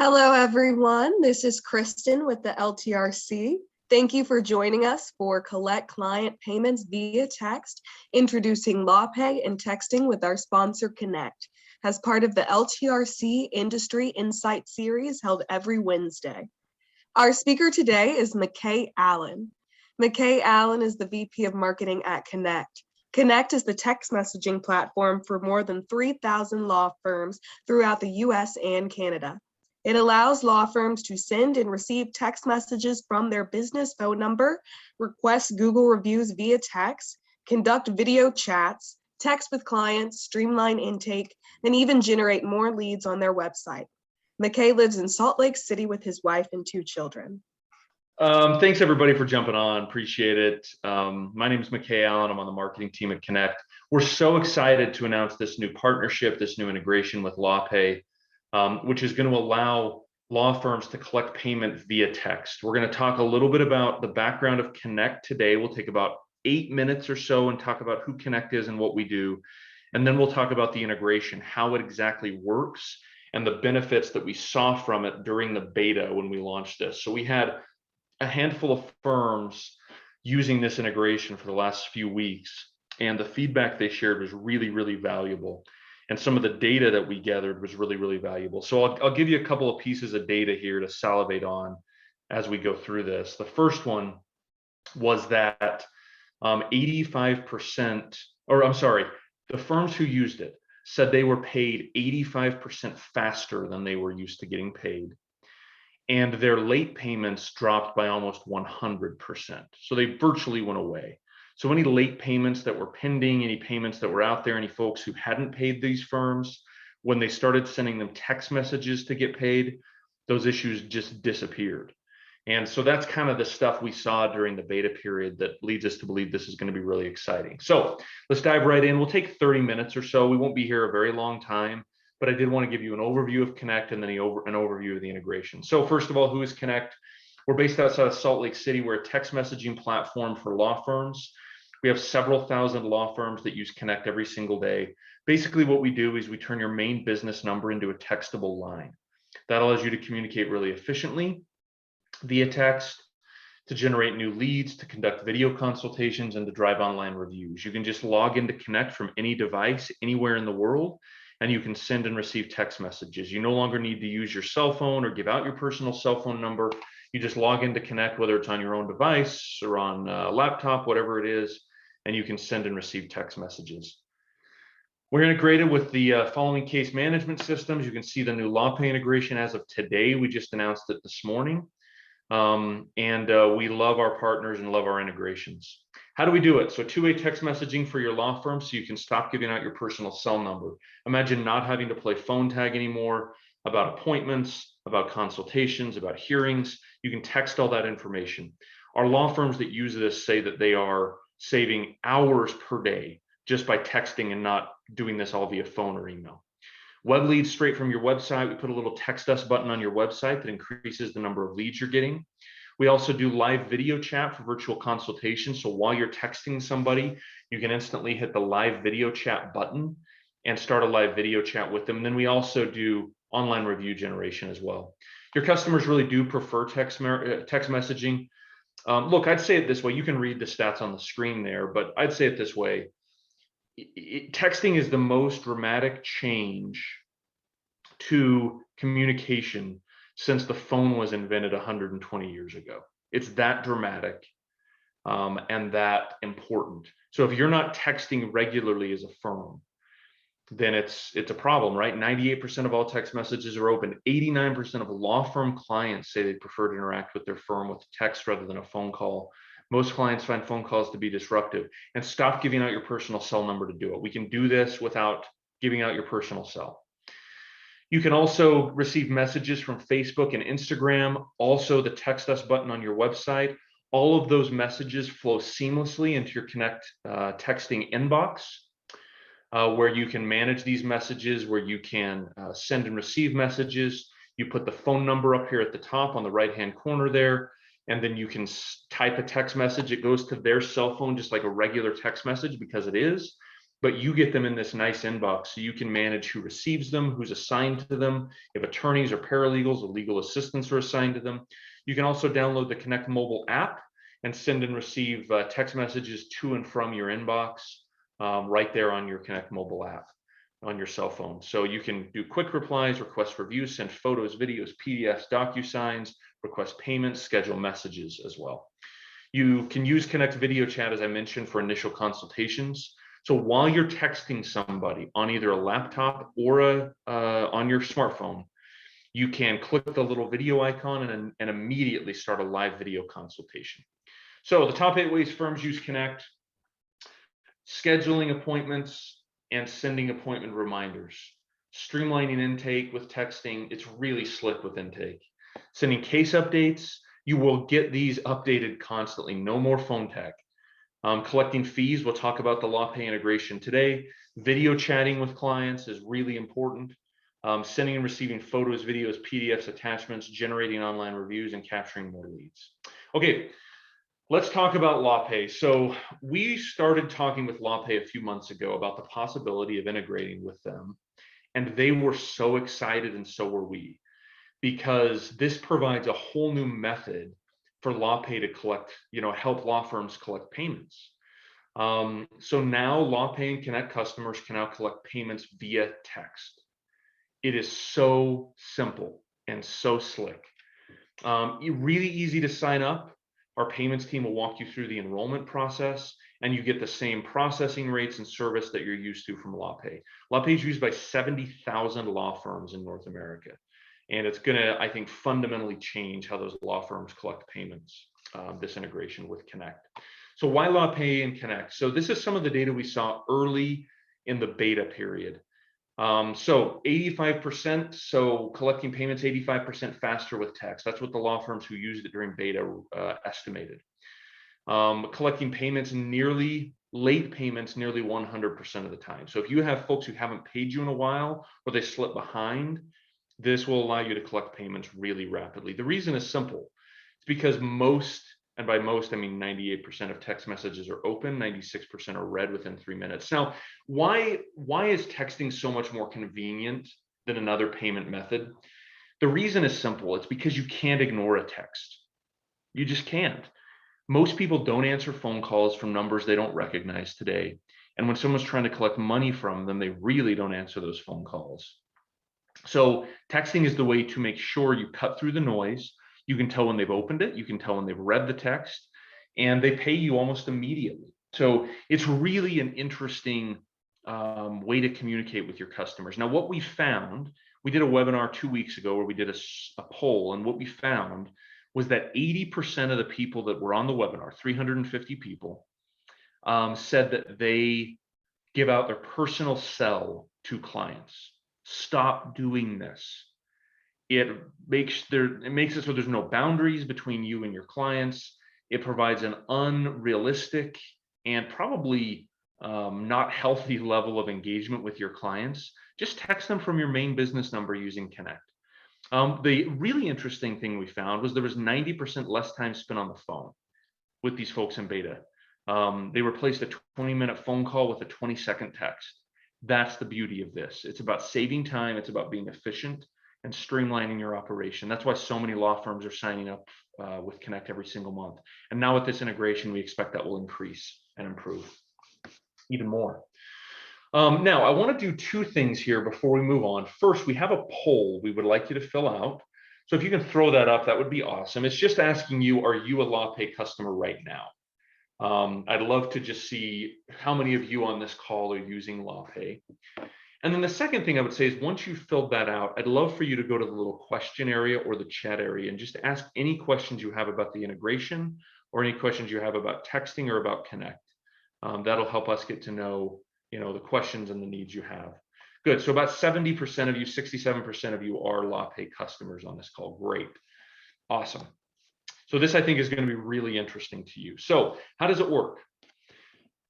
Hello, everyone. This is Kristen with the LTRC. Thank you for joining us for Collect Client Payments via Text, introducing LawPay and texting with our sponsor, Kenect, as part of the LTRC Industry Insight Series held every Wednesday. Our speaker today is McKay Allen. McKay Allen is the VP of Marketing at Kenect. Kenect is the text messaging platform for more than 3,000 law firms throughout the US and Canada. It allows law firms to send and receive text messages from their business phone number, request Google reviews via text, conduct video chats, text with clients, streamline intake, and even generate more leads on their website. McKay lives in Salt Lake City with his wife and 2 children. Thanks everybody for jumping on. Appreciate it. My name is McKay Allen. I'm on the marketing team at Kenect. We're so excited to announce this new partnership, this new integration with LawPay, which is going to allow law firms to collect payment via text. We're going to talk a little bit about the background of Kenect today. We'll take about 8 minutes or so and talk about who Kenect is and what we do. And then we'll talk about the integration, how it exactly works, and the benefits that we saw from it during the beta when we launched this. So we had a handful of firms using this integration for the last few weeks, and the feedback they shared was really, really valuable. And some of the data that we gathered was really, really valuable. So I'll give you a couple of pieces of data here to salivate on as we go through this. The first one was that 85%, or I'm sorry, the firms who used it said they were paid 85% faster than they were used to getting paid. And their late payments dropped by almost 100%. So they virtually went away. So any late payments that were pending, any payments that were out there, any folks who hadn't paid these firms, when they started sending them text messages to get paid, those issues just disappeared. And so that's kind of the stuff we saw during the beta period that leads us to believe this is going to be really exciting. So let's dive right in. We'll take 30 minutes or so. We won't be here a very long time, but I did want to give you an overview of Kenect and then an overview of the integration. So first of all, who is Kenect? We're based outside of Salt Lake City. We're a text messaging platform for law firms. We have several thousand law firms that use Kenect every single day. Basically what we do is we turn your main business number into a textable line. That allows you to communicate really efficiently via text, to generate new leads, to conduct video consultations, and to drive online reviews. You can just log into Kenect from any device, anywhere in the world, and you can send and receive text messages. You no longer need to use your cell phone or give out your personal cell phone number. You just log into Kenect, whether it's on your own device or on a laptop, whatever it is, and you can send and receive text messages. We're integrated with the following case management systems. You can see the new LawPay integration as of today. We just announced it this morning. We love our partners and love our integrations. How do we do it? So two-way text messaging for your law firm so you can stop giving out your personal cell number. Imagine not having to play phone tag anymore about appointments, about consultations, about hearings. You can text all that information. Our law firms that use this say that they are saving hours per day just by texting and not doing this all via phone or email. Web leads straight from your website. We put a little text us button on your website that increases the number of leads you're getting. We also do live video chat for virtual consultations. So while you're texting somebody, you can instantly hit the live video chat button and start a live video chat with them. And then we also do online review generation as well. Your customers really do prefer text messaging. Look, I'd say it this way. You can read the stats on the screen there, but I'd say it this way. Texting is the most dramatic change to communication since the phone was invented 120 years ago. It's that dramatic and that important. So if you're not texting regularly as a firm, then it's a problem, right? 98% of all text messages are open. 89% of law firm clients say they prefer to interact with their firm with text rather than a phone call. Most clients find phone calls to be disruptive, and stop giving out your personal cell number to do it. We can do this without giving out your personal cell. You can also receive messages from Facebook and Instagram, also the text us button on your website. All of those messages flow seamlessly into your Kenect texting inbox, where you can manage these messages, where you can send and receive messages. You put the phone number up here at the top on the right-hand corner there, and then you can type a text message. It goes to their cell phone just like a regular text message because it is. but you get them in this nice inbox so you can manage who receives them, who's assigned to them, if attorneys or paralegals or legal assistants are assigned to them. You can also download the Kenect mobile app and send and receive text messages to and from your inbox right there on your Kenect mobile app on your cell phone. So you can do quick replies, request reviews, send photos, videos, PDFs, DocuSigns, request payments, schedule messages as well. You can use Kenect video chat, as I mentioned, for initial consultations. So while you're texting somebody on either a laptop or on your smartphone, you can click the little video icon and immediately start a live video consultation. So the top 8 ways firms use Kenect: scheduling appointments and sending appointment reminders, streamlining intake with texting. It's really slick with intake. Sending case updates. You will get these updated constantly. No more phone tag. Collecting fees. We'll talk about the LawPay integration today. Video chatting with clients is really important. Sending and receiving photos, videos, PDFs, attachments, generating online reviews, and capturing more leads. Okay, let's talk about LawPay. So we started talking with LawPay a few months ago about the possibility of integrating with them, and they were so excited, and so were we, because this provides a whole new method for LawPay to collect, help law firms collect payments. So now LawPay and Kenect customers can now collect payments via text. It is so simple and so slick. Really easy to sign up. Our payments team will walk you through the enrollment process, and you get the same processing rates and service that you're used to from LawPay. LawPay is used by 70,000 law firms in North America, and it's going to, I think, fundamentally change how those law firms collect payments, this integration with Kenect. So why LawPay and Kenect? So this is some of the data we saw early in the beta period. So 85%, so collecting payments 85% faster with text. That's what the law firms who used it during beta estimated. Collecting payments late payments nearly 100% of the time. So if you have folks who haven't paid you in a while, or they slip behind, this will allow you to collect payments really rapidly. The reason is simple. It's because most, and by most, I mean 98% of text messages are open, 96% are read within 3 minutes. Now, why is texting so much more convenient than another payment method? The reason is simple. It's because you can't ignore a text. You just can't. Most people don't answer phone calls from numbers they don't recognize today. And when someone's trying to collect money from them, they really don't answer those phone calls. So texting is the way to make sure you cut through the noise. You can tell when they've opened it, you can tell when they've read the text, and they pay you almost immediately. So it's really an interesting way to communicate with your customers. Now, what we found, we did a webinar 2 weeks ago where we did a poll, and what we found was that 80% of the people that were on the webinar, 350 people, said that they give out their personal cell to clients. Stop doing this. It makes it so there's no boundaries between you and your clients. It provides an unrealistic and probably not healthy level of engagement with your clients. Just text them from your main business number using Kenect. The really interesting thing we found was there was 90% less time spent on the phone with these folks in beta. They replaced a 20-minute phone call with a 20-second text. That's the beauty of this. It's about saving time. It's about being efficient and streamlining your operation. That's why so many law firms are signing up with Kenect every single month. And now with this integration, we expect that will increase and improve even more. Now, I want to do 2 things here before we move on. First, we have a poll we would like you to fill out. So if you can throw that up, that would be awesome. It's just asking you, are you a LawPay customer right now? I'd love to just see how many of you on this call are using LawPay. And then the second thing I would say is once you've filled that out, I'd love for you to go to the little question area or the chat area and just ask any questions you have about the integration or any questions you have about texting or about Kenect. That'll help us get to know, the questions and the needs you have. Good. So about 70% of you, 67% of you are LawPay customers on this call. Great. Awesome. So this, I think, is going to be really interesting to you. So how does it work?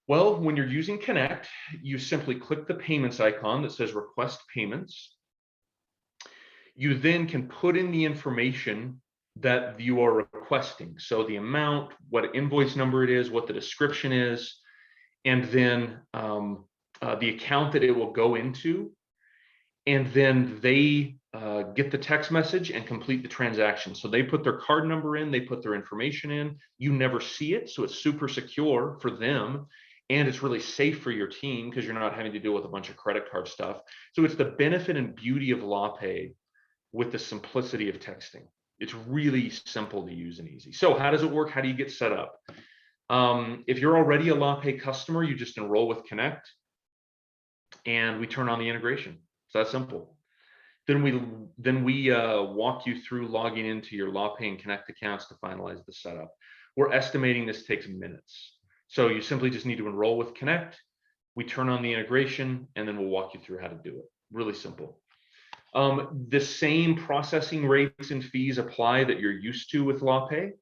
Well, when you're using Kenect, you simply click the payments icon that says request payments. You then can put in the information that you are requesting. So the amount, what invoice number it is, what the description is, and then the account that it will go into, and then they get the text message and complete the transaction. So they put their card number in, they put their information in, you never see it, so it's super secure for them, and it's really safe for your team because you're not having to deal with a bunch of credit card stuff. So it's the benefit and beauty of LawPay with the simplicity of texting. It's really simple to use and easy. So how does it work? How do you get set up? If you're already a LawPay customer, you just enroll with Kenect, and we turn on the integration. It's that simple. Then we walk you through logging into your LawPay and Kenect accounts to finalize the setup. We're estimating this takes minutes. So you simply just need to enroll with Kenect. We turn on the integration, and then we'll walk you through how to do it. Really simple. The same processing rates and fees apply that you're used to with LawPay.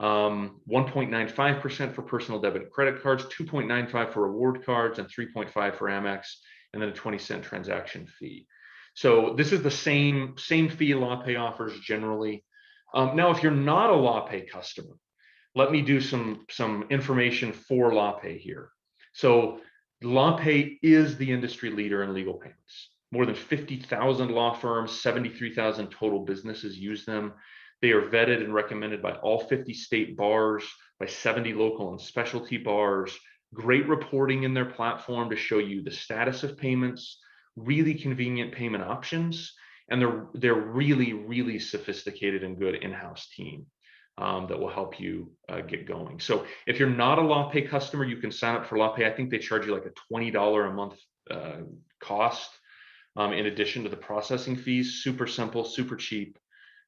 1.95% for personal debit and credit cards, 2.95 for reward cards, and 3.5 for Amex, and then a 20-cent transaction fee. So this is the same fee LawPay offers generally. Now, if you're not a LawPay customer, let me do some information for LawPay here. So LawPay is the industry leader in legal payments. More than 50,000 law firms, 73,000 total businesses use them. They are vetted and recommended by all 50 state bars, by 70 local and specialty bars. Great reporting in their platform to show you the status of payments, really convenient payment options, and they're really, really sophisticated and good in-house team that will help you get going. So if you're not a LawPay customer, you can sign up for LawPay. I think they charge you like a $20 a month cost in addition to the processing fees. Super simple, super cheap,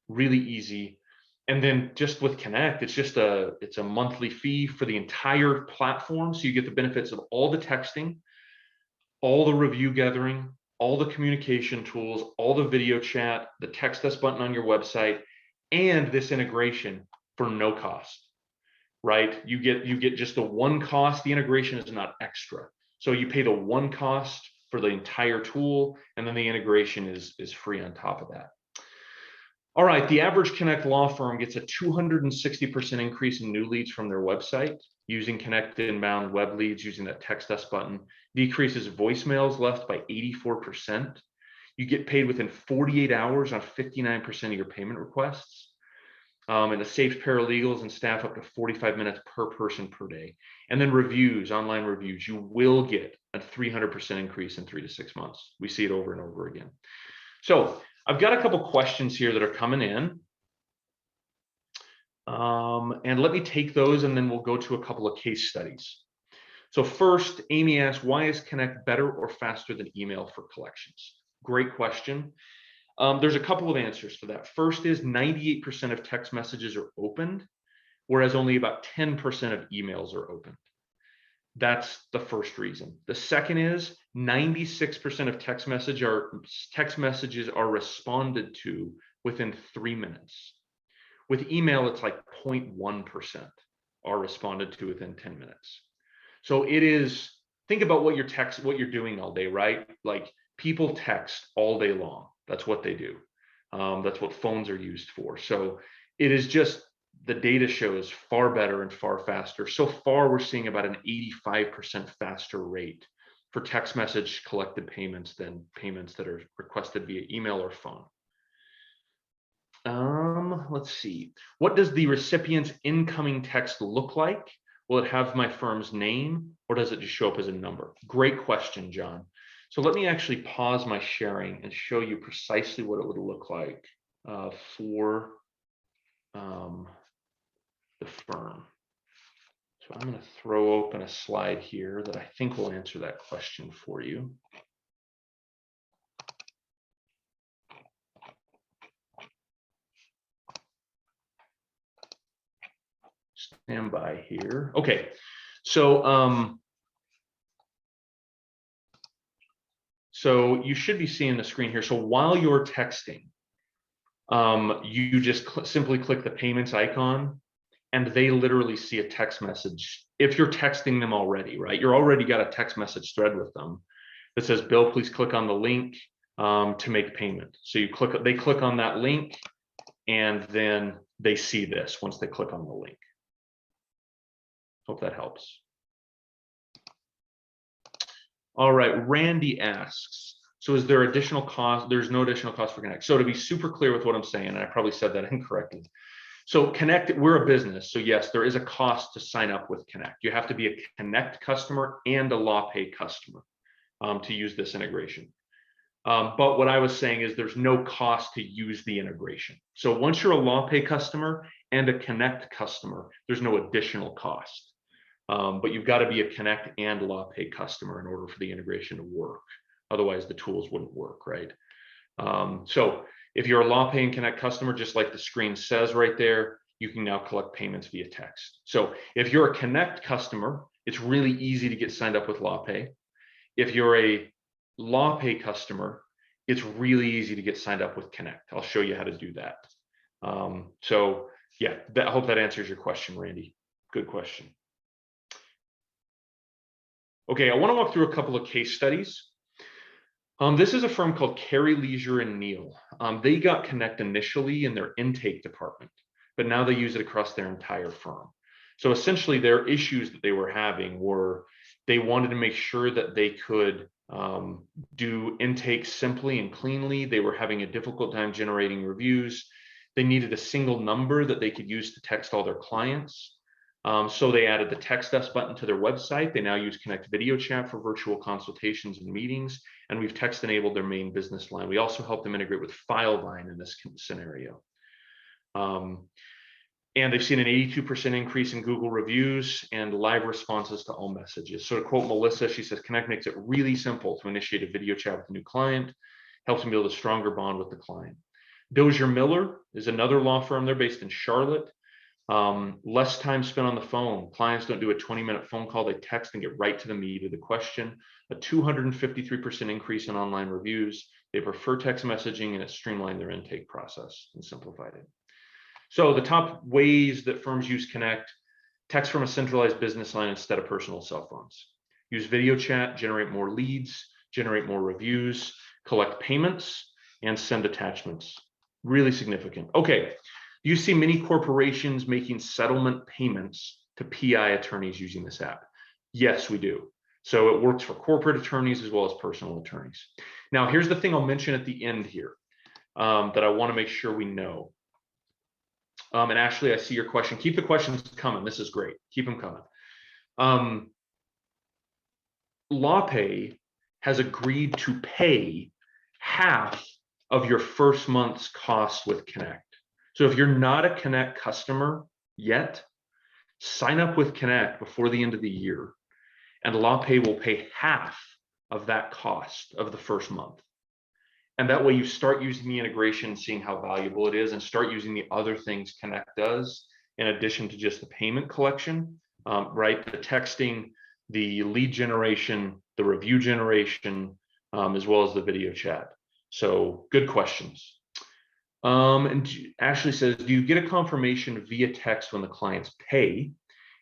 really easy. And then just with Kenect, it's a monthly fee for the entire platform. So you get the benefits of all the texting, all the review gathering, all the communication tools, all the video chat, the text us button on your website, and this integration for no cost, right? You get just the one cost. The integration is not extra. So you pay the one cost for the entire tool, and then the integration is free on top of that. All right, the average Kenect law firm gets a 260% increase in new leads from their website using Kenect inbound web leads using that text us button. Decreases voicemails left by 84%. You get paid within 48 hours on 59% of your payment requests. And it saves paralegals and staff up to 45 minutes per person per day. And then reviews, online reviews, you will get a 300% increase in 3 to 6 months. We see it over and over again. So I've got a couple questions here that are coming in. And let me take those, and then we'll go to a couple of case studies. So first, Amy asked, why is Kenect better or faster than email for collections? Great question. There's a couple of answers to that. First is 98% of text messages are opened, whereas only about 10% of emails are opened. That's the first reason. The second is 96% of text messages are responded to within 3 minutes. With email, it's like 0.1% are responded to within 10 minutes. So it is, think about what you're doing all day, right? Like people text all day long. That's what they do. That's what phones are used for. So it is just, the data shows far better and far faster. So far, we're seeing about an 85% faster rate for text message collected payments than payments that are requested via email or phone. Let's see. What does the recipient's incoming text look like? Will it have my firm's name, or does it just show up as a number? Great question, John. So let me actually pause my sharing and show you precisely what it would look like for the firm. So I'm going to throw open a slide here that I think will answer that question for you. Stand by here. Okay, so so you should be seeing the screen here. So while you're texting, you just simply click the payments icon, and they literally see a text message. If you're texting them already, right? You're already got a text message thread with them that says, Bill, please click on the link to make payment. So they click on that link, and then they see this once they click on the link. Hope that helps. All right, Randy asks, so is there additional cost? There's no additional cost for Kenect. So to be super clear with what I'm saying, and I probably said that incorrectly. So Kenect, we're a business. So yes, there is a cost to sign up with Kenect. You have to be a Kenect customer and a LawPay customer to use this integration. But what I was saying is there's no cost to use the integration. So once you're a LawPay customer and a Kenect customer, there's no additional cost. But you've got to be a Kenect and LawPay customer in order for the integration to work. Otherwise, the tools wouldn't work, right? So if you're a LawPay and Kenect customer, just like the screen says right there, you can now collect payments via text. So if you're a Kenect customer, it's really easy to get signed up with LawPay. If you're a LawPay customer, it's really easy to get signed up with Kenect. I'll show you how to do that. So yeah, I hope that answers your question, Randy. Good question. Okay, I want to walk through a couple of case studies. This is a firm called Carey, Leisure and Neal. They got Kenect initially in their intake department, but now they use it across their entire firm. So essentially their issues that they were having were they wanted to make sure that they could do intake simply and cleanly. They were having a difficult time generating reviews. They needed a single number that they could use to text all their clients. So they added the text us button to their website. They now use Kenect video chat for virtual consultations and meetings, and we've text enabled their main business line. We also help them integrate with Filevine in this scenario. And they've seen an 82% increase in Google reviews and live responses to all messages. So to quote Melissa, she says, Kenect makes it really simple to initiate a video chat with a new client, helps them build a stronger bond with the client. Dozier Miller is another law firm. They're based in Charlotte. Less time spent on the phone. Clients don't do a 20-minute phone call. They text and get right to the meat of the question. A 253% increase in online reviews. They prefer text messaging, and it streamlined their intake process and simplified it. So the top ways that firms use Kenect: text from a centralized business line instead of personal cell phones. Use video chat, generate more leads, generate more reviews, collect payments, and send attachments. Really significant. Okay, do you see many corporations making settlement payments to PI attorneys using this app? Yes, we do. So it works for corporate attorneys as well as personal attorneys. Now, here's the thing I'll mention at the end here that I want to make sure we know. And Ashley, I see your question. Keep the questions coming. This is great. Keep them coming. LawPay has agreed to pay half of your first month's cost with Kenect. So if you're not a Kenect customer yet, sign up with Kenect before the end of the year, and LawPay will pay half of that cost of the first month. And that way you start using the integration, seeing how valuable it is, and start using the other things Kenect does in addition to just the payment collection, right? The texting, the lead generation, the review generation, as well as the video chat. So good questions. And Ashley says, do you get a confirmation via text when the clients pay?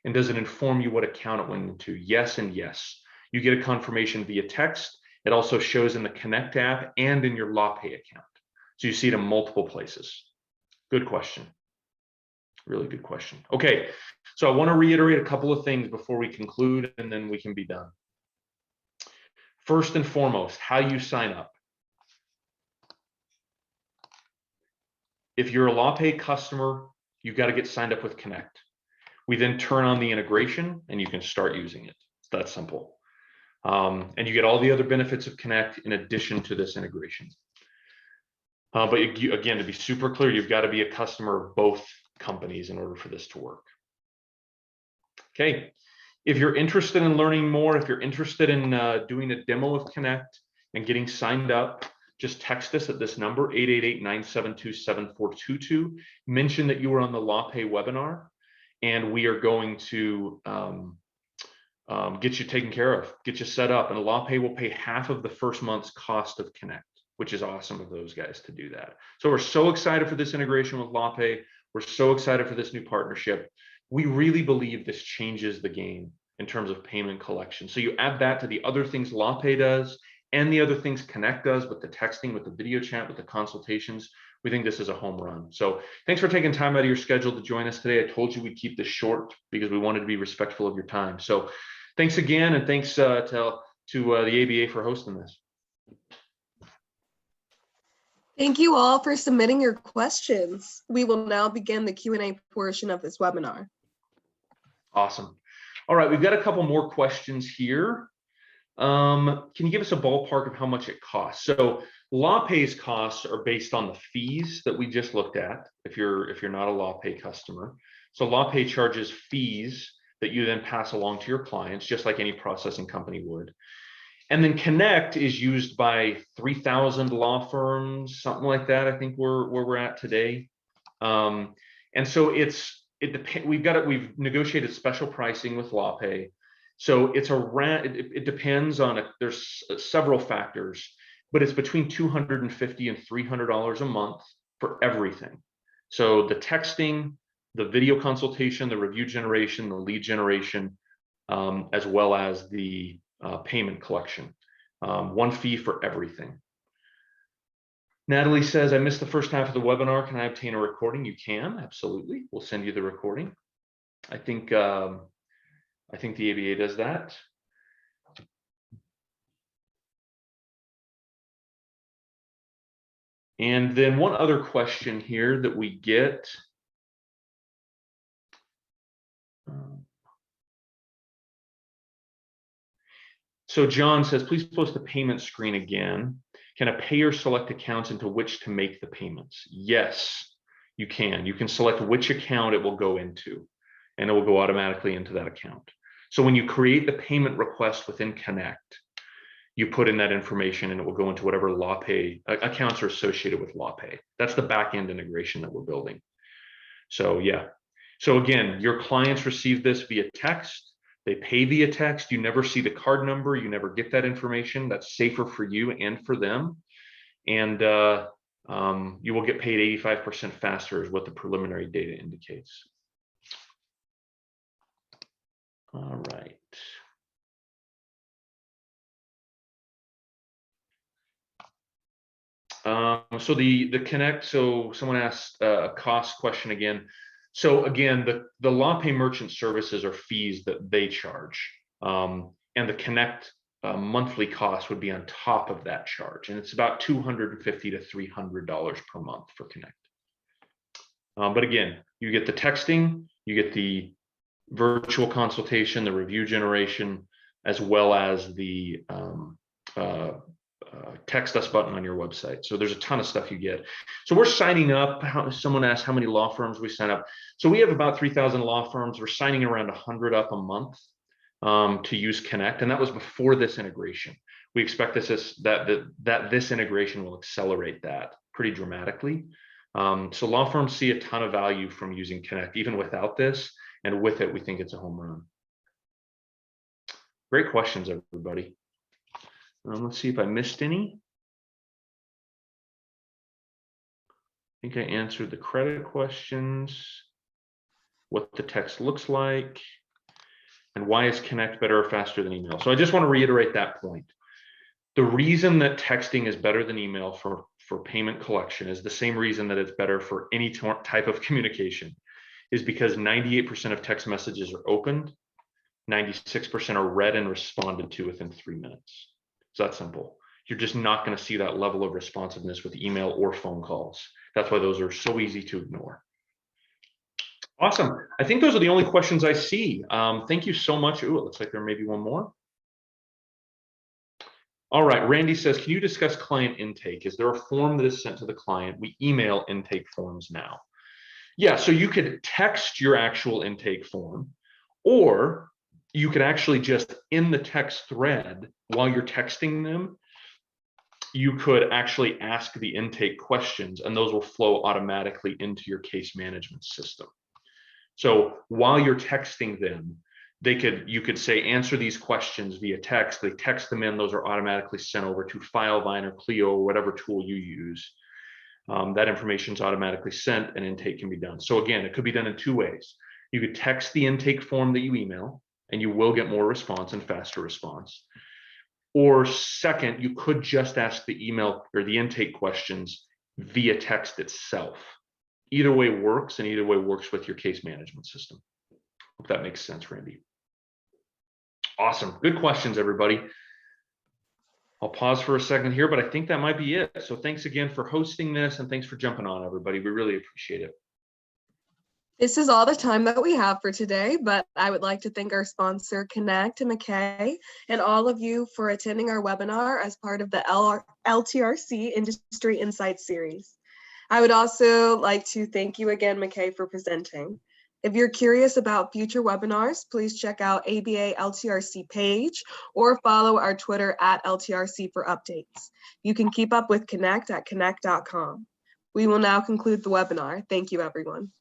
And does it inform you what account it went into? Yes and yes. You get a confirmation via text. It also shows in the Kenect app and in your LawPay account. So you see it in multiple places. Good question. Really good question. Okay, so I want to reiterate a couple of things before we conclude, and then we can be done. First and foremost, how you sign up. If you're a LawPay customer, you've got to get signed up with Kenect. We then turn on the integration and you can start using it. It's that simple. And you get all the other benefits of Kenect in addition to this integration. But again, to be super clear, you've got to be a customer of both companies in order for this to work. Okay, if you're interested in learning more, if you're interested in doing a demo of Kenect and getting signed up, just text us at this number, 888-972-7422. Mention that you were on the LawPay webinar, and we are going to get you taken care of, get you set up, and LawPay will pay half of the first month's cost of Kenect, which is awesome of those guys to do that. So we're so excited for this integration with LawPay. We're so excited for this new partnership. We really believe this changes the game in terms of payment collection. So you add that to the other things LawPay does and the other things Kenect does with the texting, with the video chat, with the consultations. We think this is a home run. So thanks for taking time out of your schedule to join us today. I told you we'd keep this short because we wanted to be respectful of your time. So thanks again, and thanks to to the ABA for hosting this. Thank you all for submitting your questions. We will now begin the Q&A portion of this webinar. Awesome. All right, we've got a couple more questions here. Can you give us a ballpark of how much it costs? So LawPay's costs are based on the fees that we just looked at, if you're not a LawPay customer. So LawPay charges fees that you then pass along to your clients, just like any processing company would. And then Kenect is used by 3,000 law firms, something like that, I think where we're at today. And so we've negotiated special pricing with LawPay. So it's around, it depends on, there's several factors, but it's between $250 and $300 a month for everything. So the texting, the video consultation, the review generation, the lead generation, as well as the payment collection. One fee for everything. Natalie says, I missed the first half of the webinar. Can I obtain a recording? You can, absolutely. We'll send you the recording. I think the ABA does that. And then one other question here that we get. So John says, please post the payment screen again. Can a payer select accounts into which to make the payments? Yes, you can. You can select which account it will go into, and it will go automatically into that account. So when you create the payment request within Kenect, you put in that information and it will go into whatever LawPay accounts are associated with LawPay. That's the back-end integration that we're building. So yeah. So again, your clients receive this via text. They pay via text. You never see the card number. You never get that information. That's safer for you and for them. And you will get paid 85% faster is what the preliminary data indicates. All right. So the Kenect, so someone asked a cost question again. So again, the LawPay merchant services are fees that they charge. And the Kenect monthly cost would be on top of that charge. And it's about $250 to $300 per month for Kenect. But again, you get the texting, you get the virtual consultation, the review generation, as well as the text us button on your website. So there's a ton of stuff you get. So we're signing up. Someone asked how many law firms we sign up. So we have about 3,000 law firms. We're signing around 100 up a month to use Kenect, and that was before this integration. We expect that this integration will accelerate that pretty dramatically. So law firms see a ton of value from using Kenect, even without this, and with it, we think it's a home run. Great questions, everybody. Let's see if I missed any. I think I answered the credit questions, what the text looks like, and why is Kenect better or faster than email? So I just want to reiterate that point. The reason that texting is better than email for payment collection is the same reason that it's better for any type of communication, is because 98% of text messages are opened, 96% are read and responded to within 3 minutes. It's that simple. You're just not going to see that level of responsiveness with email or phone calls. That's why those are so easy to ignore. Awesome. I think those are the only questions I see. Thank you so much. Ooh, it looks like there may be one more. All right, Randy says, can you discuss client intake? Is there a form that is sent to the client? We email intake forms now. Yeah, so you could text your actual intake form, or you could actually just in the text thread while you're texting them, you could actually ask the intake questions and those will flow automatically into your case management system. So while you're texting them, you could say, answer these questions via text. They text them in, those are automatically sent over to FileVine or Clio or whatever tool you use. That information is automatically sent and intake can be done. So again, it could be done in 2 ways. You could text the intake form that you email and you will get more response and faster response. Or second, you could just ask the email or the intake questions via text itself. Either way works, and either way works with your case management system. Hope that makes sense, Randy. Awesome. Good questions, everybody. I'll pause for a second here, but I think that might be it. So thanks again for hosting this, and thanks for jumping on, everybody. We really appreciate it. This is all the time that we have for today, but I would like to thank our sponsor, Kenect and McKay, and all of you for attending our webinar as part of the LTRC Industry Insights series. I would also like to thank you again, McKay, for presenting. If you're curious about future webinars, please check out ABA LTRC page or follow our Twitter at LTRC for updates. You can keep up with Kenect at kenect.com. We will now conclude the webinar. Thank you, everyone.